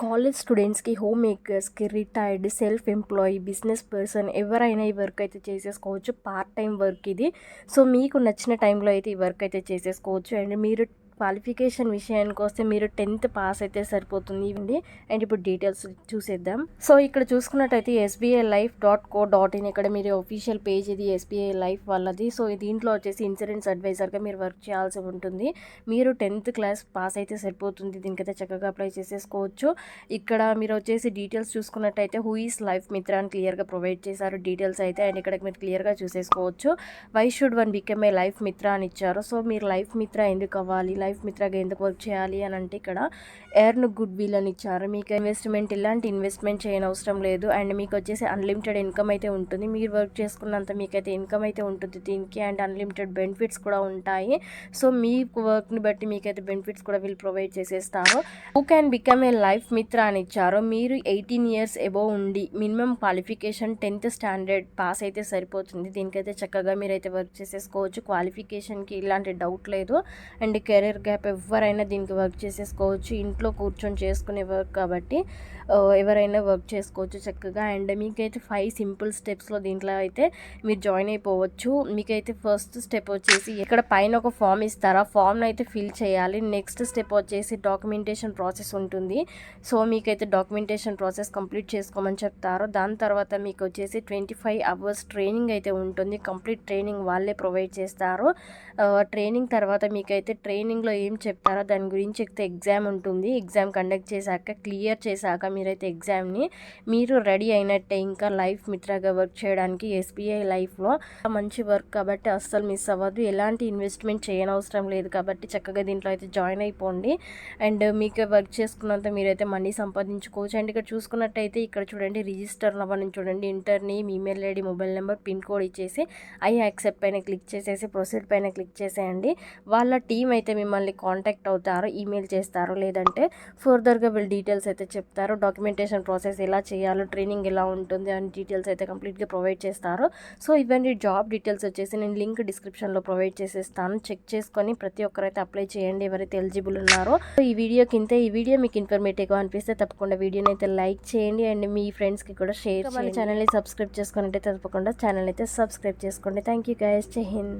College స్టూడెంట్స్కి, home మేకర్స్కి, retired, self employee, business person ఎవరైనా ఈ వర్క్ అయితే చేసేసుకోవచ్చు. పార్ట్ టైం వర్క్ ఇది. సో మీకు నచ్చిన టైంలో అయితే ఈ వర్క్ అయితే చేసేసుకోవచ్చు. అండ్ మీరు క్వాలిఫికేషన్ విషయానికి వస్తే మీరు 10th పాస్ అయితే సరిపోతుంది అండి. అండ్ ఇప్పుడు డీటెయిల్స్ చూసేద్దాం. సో ఇక్కడ చూసుకున్నట్టయితే sbillife.co.in ఇక్కడ మీరు ఆఫీషియల్ పేజ్ ఇది ఎస్బీఐ లైఫ్ వాళ్ళది. సో దీంట్లో వచ్చేసి ఇన్సూరెన్స్ అడ్వైజర్గా మీరు వర్క్ చేయాల్సి ఉంటుంది. మీరు 10th క్లాస్ పాస్ అయితే సరిపోతుంది. దీనికైతే చక్కగా అప్లై చేసేసుకోవచ్చు. ఇక్కడ మీరు వచ్చేసి డీటెయిల్స్ చూసుకున్నట్టయితే హూ ఈస్ లైఫ్ మిత్ర అని క్లియర్గా ప్రొవైడ్ చేశారు డీటెయిల్స్ అయితే. అండ్ ఇక్కడ మీరు క్లియర్గా చూసేసుకోవచ్చు. Why should one become a life Mitra అని ఇచ్చారు. సో మీరు లైఫ్ మిత్ర ఎందుకు అవ్వాలి, లైఫ్ మిత్రగా ఎందుకు వర్క్ చేయాలి అని అంటే ఇక్కడ ఎర్న్ గుడ్ విల్ అని ఇచ్చారు. మీకు ఇలాంటి ఇన్వెస్ట్మెంట్ చేయనవసరం లేదు. అండ్ మీకు వచ్చేసి అన్లిమిటెడ్ ఇన్కమ్ అయితే ఉంటుంది. మీరు వర్క్ చేసుకున్నంత మీకైతే ఇన్కమ్ అయితే ఉంటుంది దీనికి. అండ్ అన్లిమిటెడ్ బెనిఫిట్స్ కూడా ఉంటాయి. సో మీ వర్క్ని బట్టి మీకైతే బెనిఫిట్స్ కూడా వీళ్ళు ప్రొవైడ్ చేసేస్తారు. Who can become a life Mitra అని ఇచ్చారు. మీరు 18 years అబోవ్ ఉండి minimum qualification 10th standard pass అయితే సరిపోతుంది. దీనికైతే చక్కగా మీరైతే వర్క్ చేసేసుకోవచ్చు. క్వాలిఫికేషన్కి ఇలాంటి డౌట్ లేదు. అండ్ కెరీర్ గ్యాప్ ఎవరైనా దీనికి వర్క్ చేసేసుకోవచ్చు. ఇంట్లో కూర్చొని చేసుకునే వర్క్ కాబట్టి ఎవరైనా వర్క్ చేసుకోవచ్చు చక్కగా. అండ్ మీకైతే 5 సింపుల్ స్టెప్స్లో దీంట్లో అయితే మీరు జాయిన్ అయిపోవచ్చు. మీకైతే ఫస్ట్ స్టెప్ వచ్చేసి ఇక్కడ పైన ఒక ఫామ్ ఇస్తారు. ఆ ఫామ్ని అయితే ఫిల్ చేయాలి. నెక్స్ట్ స్టెప్ వచ్చేసి డాక్యుమెంటేషన్ ప్రాసెస్ ఉంటుంది. సో మీకైతే డాక్యుమెంటేషన్ ప్రాసెస్ కంప్లీట్ చేసుకోమని చెప్తారు. దాని తర్వాత మీకు వచ్చేసి 25 hours ట్రైనింగ్ అయితే ఉంటుంది. కంప్లీట్ ట్రైనింగ్ వాళ్ళే ప్రొవైడ్ చేస్తారు. ట్రైనింగ్ తర్వాత మీకైతే ట్రైనింగ్లో ఏం చెప్తారో దాని గురించి ఎగ్జామ్ ఉంటుంది. ఎగ్జామ్ కండక్ట్ చేశాక క్లియర్ చేశాక మీరైతే ఎగ్జామ్ని మీరు రెడీ అయినట్టే ఇంకా లైఫ్ మిత్రగా వర్క్ చేయడానికి. ఎస్బీఐ లైఫ్లో మంచి వర్క్ కాబట్టి అస్సలు మిస్ అవ్వదు. ఎలాంటి ఇన్వెస్ట్మెంట్ చేయనవసరం లేదు కాబట్టి చక్కగా దీంట్లో అయితే జాయిన్ అయిపోండి. అండ్ మీకు వర్క్ చేసుకున్నంత మీరైతే మనీ సంపాదించుకోవచ్చు. అండ్ ఇక్కడ చూసుకున్నట్టయితే ఇక్కడ చూడండి రిజిస్టర్ అవ్వని చూడండి. Inter name, email ID, mobile number, pin code ఇచ్చేసి ఐ యాక్సెప్ట్ పైన క్లిక్ చేసేసి ప్రొసీడ్ పైన క్లిక్ చేసేయండి. వాళ్ళ టీం అయితే మిమ్మల్ని కాంటాక్ట్ అవుతారు, ఈమెయిల్ చేస్తారు, లేదంటే ఫర్దర్గా వీళ్ళు డీటెయిల్స్ అయితే చెప్తారు. డాక్యుమెంటేషన్ ప్రాసెస్ ఎలా చేయాలో, ట్రైనింగ్ ఎలా ఉంటుంది అని డీటెయిల్స్ అయితే కంప్లీట్గా ప్రొవైడ్ చేస్తారు. సో ఇవన్నీ జాబ్ డీటెయిల్స్ వచ్చేసి నేను లింక్ డిస్క్రిప్షన్లో ప్రొవైడ్ చేసేస్తాను. చెక్ చేసుకొని ప్రతి ఒక్కరైతే అప్లై చేయండి ఎవరైతే ఎలిజిబుల్ ఉన్నారో. సో ఈ వీడియో మీకు ఇన్ఫర్మేటివ్గా అనిపిస్తే తప్పకుండా వీడియోని అయితే లైక్ చేయండి. అండ్ మీ ఫ్రెండ్స్కి కూడా షేర్ చేయండి. ఛానల్ని సబ్స్క్రైబ్ చేసుకుని తప్పకుండా ఛానల్ అయితే సబ్స్క్రైబ్ చేసుకోండి. Thank you guys. జై హింద్.